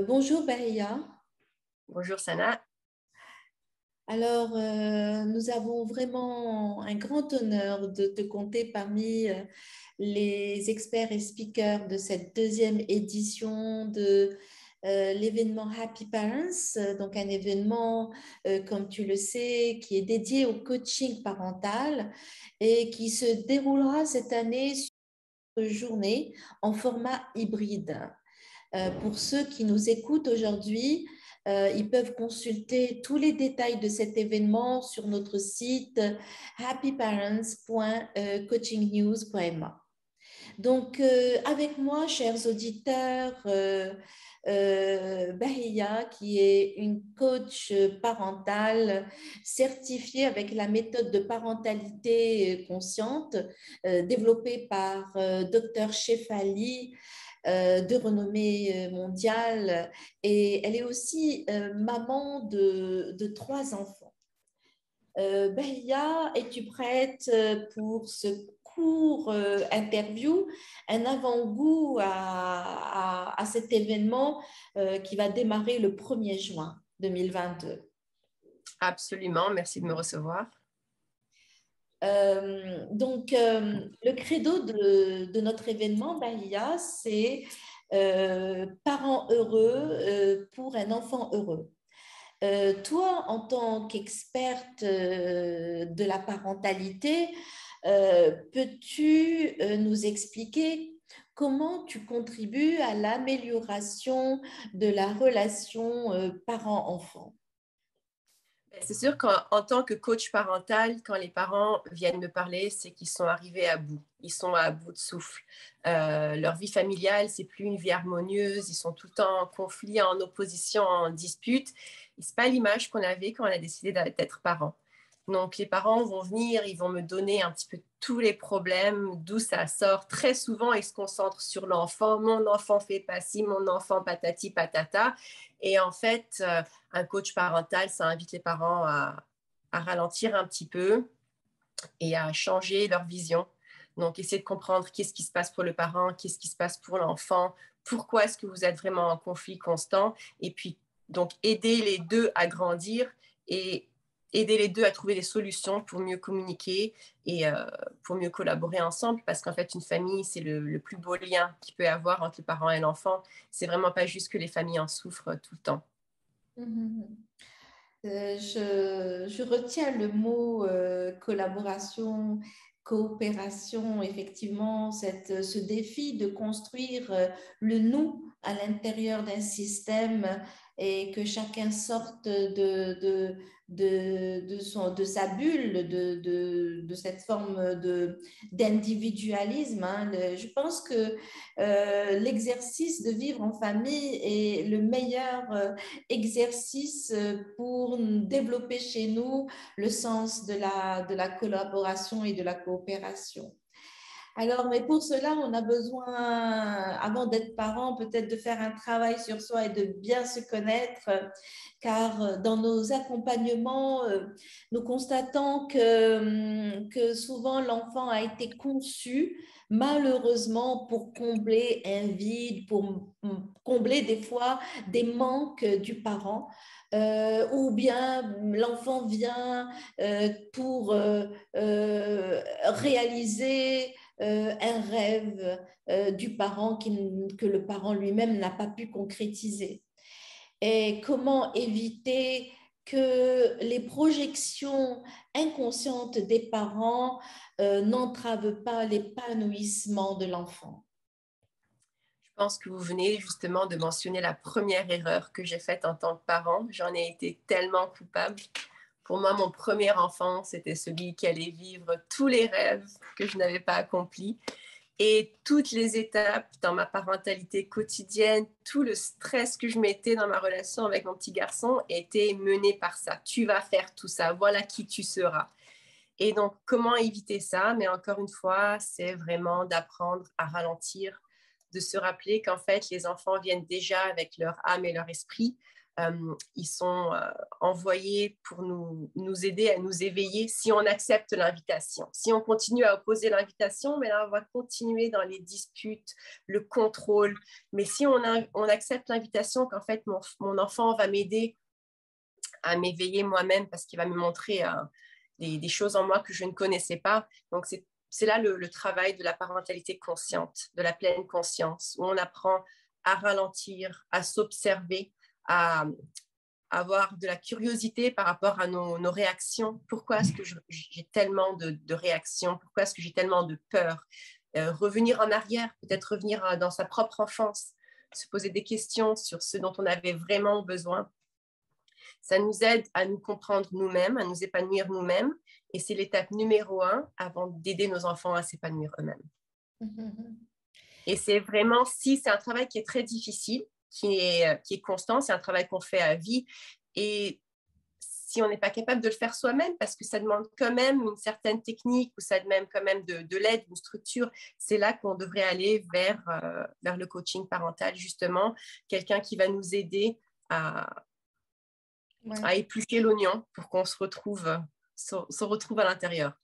Bonjour Bahia. Bonjour Sana. Alors, nous avons vraiment un grand honneur de te compter parmi les experts et speakers de cette deuxième édition de l'événement Happy Parents, donc un événement, comme tu le sais, qui est dédié au coaching parental et qui se déroulera cette année sur une journée en format hybride. Pour ceux qui nous écoutent aujourd'hui, ils peuvent consulter tous les détails de cet événement sur notre site happyparents.coachingnews.ma. Donc, avec moi, chers auditeurs, Bahia, qui est une coach parentale certifiée avec la méthode de parentalité consciente développée par Dr. Shefali, de renommée mondiale, et elle est aussi maman de 3 enfants. Bahia, es-tu prête pour ce court interview, un avant-goût à cet événement qui va démarrer le 1er juin 2022? Absolument, merci de me recevoir. Le credo de notre événement, Bahia, c'est parents heureux pour un enfant heureux. Toi, en tant qu'experte de la parentalité, peux-tu nous expliquer comment tu contribues à l'amélioration de la relation parent-enfant? C'est sûr qu'en tant que coach parental, quand les parents viennent me parler, c'est qu'ils sont arrivés à bout. Ils sont à bout de souffle. Leur vie familiale, c'est plus une vie harmonieuse. Ils sont tout le temps en conflit, en opposition, en dispute. Et c'est pas l'image qu'on avait quand on a décidé d'être parents. Donc, les parents vont venir, ils vont me donner un petit peu tous les problèmes, d'où ça sort. Très souvent, ils se concentrent sur l'enfant. Mon enfant fait pas ci, mon enfant patati patata. Et en fait, un coach parental, ça invite les parents à ralentir un petit peu et à changer leur vision. Donc, essayer de comprendre qu'est-ce qui se passe pour le parent, qu'est-ce qui se passe pour l'enfant, pourquoi est-ce que vous êtes vraiment en conflit constant. Et puis, donc, aider les deux à grandir et aider les deux à trouver des solutions pour mieux communiquer et pour mieux collaborer ensemble. Parce qu'en fait, une famille, c'est le plus beau lien qu'il peut y avoir entre le parent et l'enfant. C'est vraiment pas juste que les familles en souffrent tout le temps. Je retiens le mot collaboration, coopération, effectivement, ce défi de construire le nous à l'intérieur d'un système et que chacun sorte de sa bulle, de cette forme d'individualisme. Hein. Je pense que l'exercice de vivre en famille est le meilleur exercice pour développer chez nous le sens de la collaboration et de la coopération. Alors, mais pour cela, on a besoin, avant d'être parent, peut-être de faire un travail sur soi et de bien se connaître, car dans nos accompagnements, nous constatons que souvent l'enfant a été conçu malheureusement pour combler un vide, pour combler des fois des manques du parent, ou bien l'enfant vient pour réaliser un rêve du parent que le parent lui-même n'a pas pu concrétiser. Et comment éviter que les projections inconscientes des parents n'entravent pas l'épanouissement de l'enfant. Je pense que vous venez justement de mentionner la première erreur que j'ai faite en tant que parent. J'en ai été tellement coupable. Pour moi, mon premier enfant, c'était celui qui allait vivre tous les rêves que je n'avais pas accomplis. Et toutes les étapes dans ma parentalité quotidienne, tout le stress que je mettais dans ma relation avec mon petit garçon était mené par ça. Tu vas faire tout ça, voilà qui tu seras. Et donc, comment éviter ça? Mais encore une fois, c'est vraiment d'apprendre à ralentir, de se rappeler qu'en fait, les enfants viennent déjà avec leur âme et leur esprit. ils sont envoyés pour nous aider à nous éveiller si on accepte l'invitation. Si on continue à opposer l'invitation, mais là, on va continuer dans les disputes, le contrôle. Mais si on accepte l'invitation qu'en fait, mon enfant va m'aider à m'éveiller moi-même parce qu'il va me montrer des choses en moi que je ne connaissais pas. Donc, c'est là le travail de la parentalité consciente, de la pleine conscience, où on apprend à ralentir, à s'observer, à avoir de la curiosité par rapport à nos réactions. Pourquoi est-ce que j'ai tellement de réactions? Pourquoi est-ce que j'ai tellement de peur? Revenir en arrière, peut-être revenir dans sa propre enfance, se poser des questions sur ce dont on avait vraiment besoin. Ça nous aide à nous comprendre nous-mêmes, à nous épanouir nous-mêmes. Et c'est l'étape numéro 1 avant d'aider nos enfants à s'épanouir eux-mêmes. Mhm. Et c'est vraiment, si c'est un travail qui est très difficile, qui est constant, c'est un travail qu'on fait à vie. Et si on n'est pas capable de le faire soi-même, parce que ça demande quand même une certaine technique ou ça demande quand même de l'aide, une structure, c'est là qu'on devrait aller vers le coaching parental, justement, quelqu'un qui va nous aider à éplucher l'oignon pour qu'on se retrouve à l'intérieur.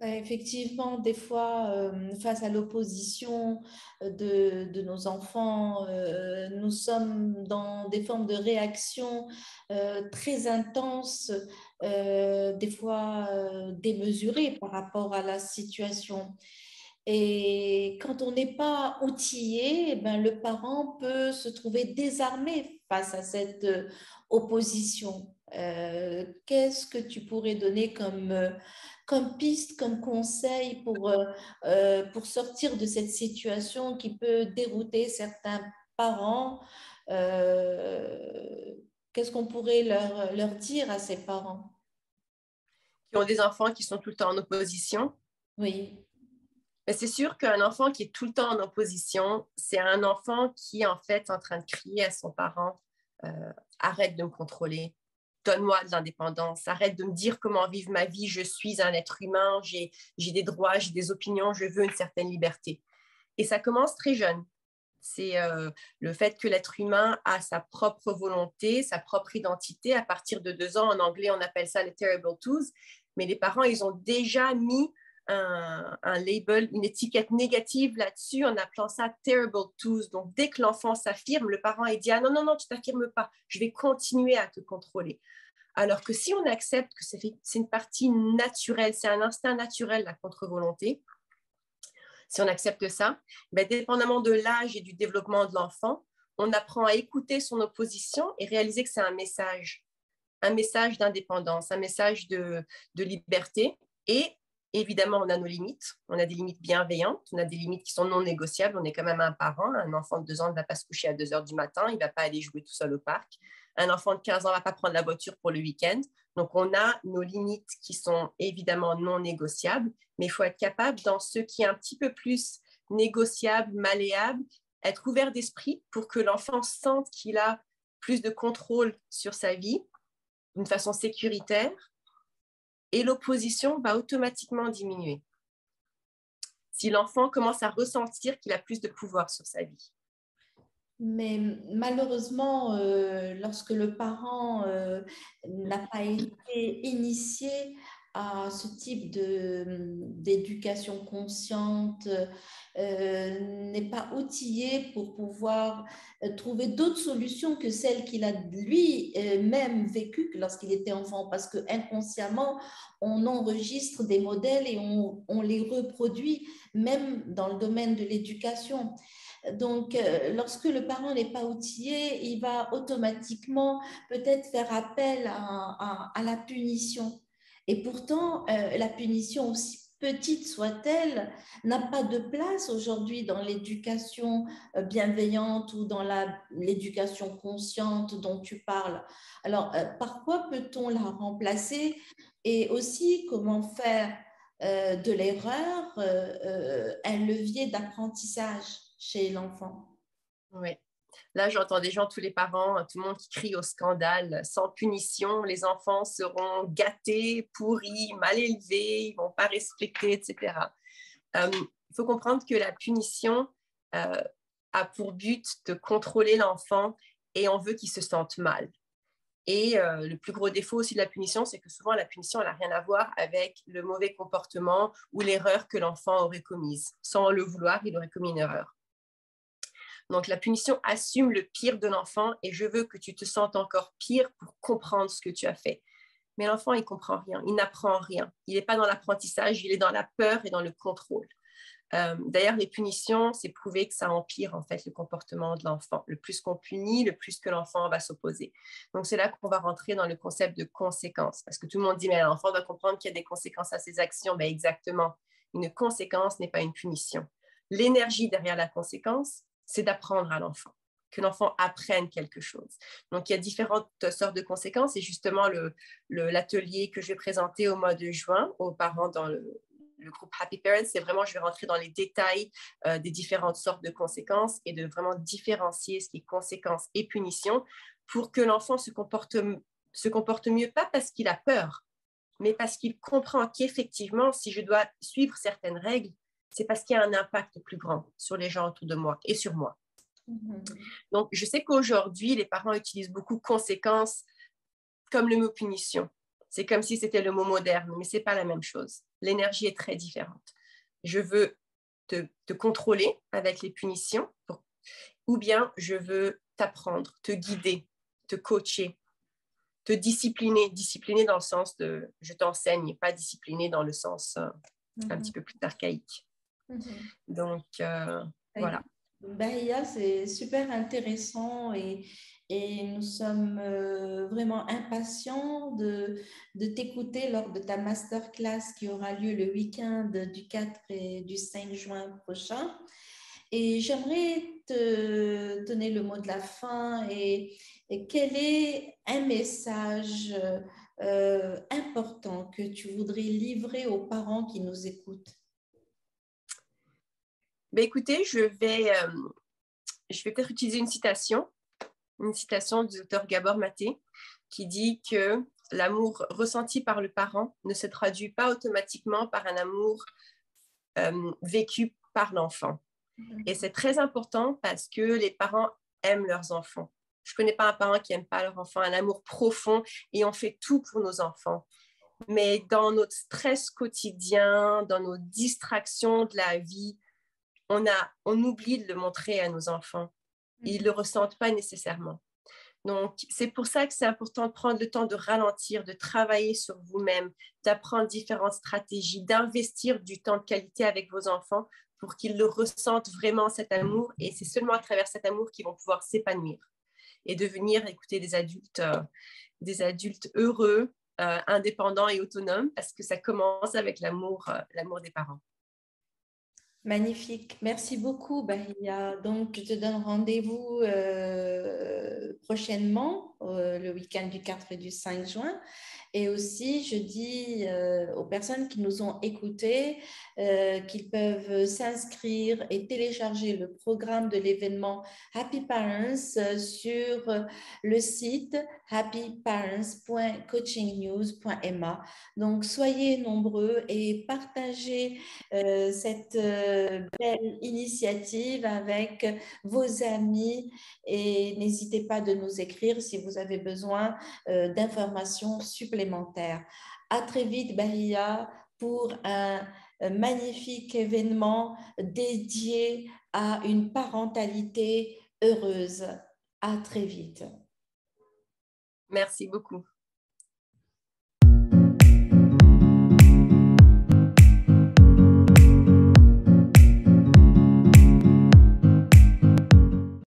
Effectivement, des fois, face à l'opposition de nos enfants, nous sommes dans des formes de réaction très intenses, des fois démesurées par rapport à la situation. Et quand on n'est pas outillé, le parent peut se trouver désarmé face à cette opposition. Qu'est-ce que tu pourrais donner comme piste, comme conseil pour sortir de cette situation qui peut dérouter certains parents? Qu'est-ce qu'on pourrait leur dire à ces parents? Qui ont des enfants qui sont tout le temps en opposition. Oui. Mais c'est sûr qu'un enfant qui est tout le temps en opposition, c'est un enfant qui est en fait en train de crier à son parent arrête de me contrôler, donne-moi de l'indépendance, arrête de me dire comment vivre ma vie, je suis un être humain, j'ai des droits, j'ai des opinions, je veux une certaine liberté. Et ça commence très jeune. C'est le fait que l'être humain a sa propre volonté, sa propre identité. À partir de 2 ans, en anglais, on appelle ça les terrible twos. Mais les parents, ils ont déjà mis un label, une étiquette négative là-dessus en appelant ça terrible twos. Donc, dès que l'enfant s'affirme, le parent il dit ah non, non, non, tu t'affirmes pas, je vais continuer à te contrôler. Alors que si on accepte que c'est une partie naturelle, c'est un instinct naturel, la contre-volonté, si on accepte ça, dépendamment de l'âge et du développement de l'enfant, on apprend à écouter son opposition et réaliser que c'est un message d'indépendance, un message de liberté. Et évidemment, on a nos limites. On a des limites bienveillantes, on a des limites qui sont non négociables. On est quand même un parent. Un enfant de 2 ans ne va pas se coucher à 2 heures du matin. Il ne va pas aller jouer tout seul au parc. Un enfant de 15 ans ne va pas prendre la voiture pour le week-end. Donc, on a nos limites qui sont évidemment non négociables, mais il faut être capable, dans ce qui est un petit peu plus négociable, malléable, être ouvert d'esprit pour que l'enfant sente qu'il a plus de contrôle sur sa vie d'une façon sécuritaire et l'opposition va automatiquement diminuer. Si l'enfant commence à ressentir qu'il a plus de pouvoir sur sa vie. Mais malheureusement, lorsque le parent n'a pas été initié à ce type d'éducation consciente, n'est pas outillé pour pouvoir trouver d'autres solutions que celles qu'il a lui-même vécues lorsqu'il était enfant, parce que inconsciemment, on enregistre des modèles et on les reproduit, même dans le domaine de l'éducation. Donc, lorsque le parent n'est pas outillé, il va automatiquement peut-être faire appel à la punition. Et pourtant, la punition, aussi petite soit-elle, n'a pas de place aujourd'hui dans l'éducation bienveillante ou dans l'éducation consciente dont tu parles. Alors, par quoi peut-on la remplacer et aussi comment faire de l'erreur un levier d'apprentissage chez l'enfant? Oui. Là, j'entends des gens, tous les parents, tout le monde qui crie au scandale. Sans punition, les enfants seront gâtés, pourris, mal élevés, ils ne vont pas respecter, etc. Il faut comprendre que la punition a pour but de contrôler l'enfant et on veut qu'ils se sentent mal. Et le plus gros défaut aussi de la punition, c'est que souvent la punition, elle n'a rien à voir avec le mauvais comportement ou l'erreur que l'enfant aurait commise. Sans le vouloir, il aurait commis une erreur. Donc la punition assume le pire de l'enfant et je veux que tu te sentes encore pire pour comprendre ce que tu as fait. Mais l'enfant, il ne comprend rien, il n'apprend rien. Il n'est pas dans l'apprentissage, il est dans la peur et dans le contrôle. D'ailleurs, les punitions, c'est prouvé que ça empire en fait le comportement de l'enfant. Le plus qu'on punit, le plus que l'enfant va s'opposer. Donc, c'est là qu'on va rentrer dans le concept de conséquences. Parce que tout le monde dit, mais l'enfant doit comprendre qu'il y a des conséquences à ses actions. Ben, exactement. Une conséquence n'est pas une punition. L'énergie derrière la conséquence, c'est d'apprendre à l'enfant, que l'enfant apprenne quelque chose. Donc, il y a différentes sortes de conséquences. Et justement, l'atelier que je vais présenter au mois de juin aux parents dans le groupe Happy Parents, c'est vraiment, je vais rentrer dans les détails des différentes sortes de conséquences et de vraiment différencier ce qui est conséquences et punitions pour que l'enfant se comporte mieux, pas parce qu'il a peur, mais parce qu'il comprend qu'effectivement, si je dois suivre certaines règles, c'est parce qu'il y a un impact plus grand sur les gens autour de moi et sur moi. Donc, je sais qu'aujourd'hui, les parents utilisent beaucoup conséquences comme le mot punition. C'est comme si c'était le mot moderne, mais ce n'est pas la même chose. L'énergie est très différente. Je veux te contrôler avec les punitions, ou bien je veux t'apprendre, te guider, te coacher, te discipliner. Discipliner dans le sens de je t'enseigne, pas discipliner dans le sens un petit peu plus archaïque. Donc, voilà. Bahia, c'est super intéressant et nous sommes vraiment impatients de t'écouter lors de ta masterclass qui aura lieu le week-end du 4 et du 5 juin prochain. Et j'aimerais te donner le mot de la fin et quel est un message important que tu voudrais livrer aux parents qui nous écoutent? Ben écoutez, je vais peut-être utiliser une citation du docteur Gabor Maté qui dit que l'amour ressenti par le parent ne se traduit pas automatiquement par un amour vécu par l'enfant. Et c'est très important parce que les parents aiment leurs enfants. Je ne connais pas un parent qui n'aime pas leur enfant, un amour profond et on fait tout pour nos enfants. Mais dans notre stress quotidien, dans nos distractions de la vie, on oublie de le montrer à nos enfants. Ils ne le ressentent pas nécessairement. Donc, c'est pour ça que c'est important de prendre le temps de ralentir, de travailler sur vous-même, d'apprendre différentes stratégies, d'investir du temps de qualité avec vos enfants pour qu'ils le ressentent vraiment cet amour. Et c'est seulement à travers cet amour qu'ils vont pouvoir s'épanouir et devenir, écoutez, des adultes heureux, indépendants et autonomes parce que ça commence avec l'amour des parents. Magnifique. Merci beaucoup, Bahia. Donc, je te donne rendez-vous prochainement, le week-end du 4 et du 5 juin. Et aussi, je dis aux personnes qui nous ont écoutés qu'ils peuvent s'inscrire et télécharger le programme de l'événement Happy Parents sur le site happyparents.coachingnews.ma. Donc, soyez nombreux et partagez cette belle initiative avec vos amis et n'hésitez pas de nous écrire si vous avez besoin d'informations supplémentaires. À très vite, Bahia, pour un magnifique événement dédié à une parentalité heureuse. À très vite. Merci beaucoup.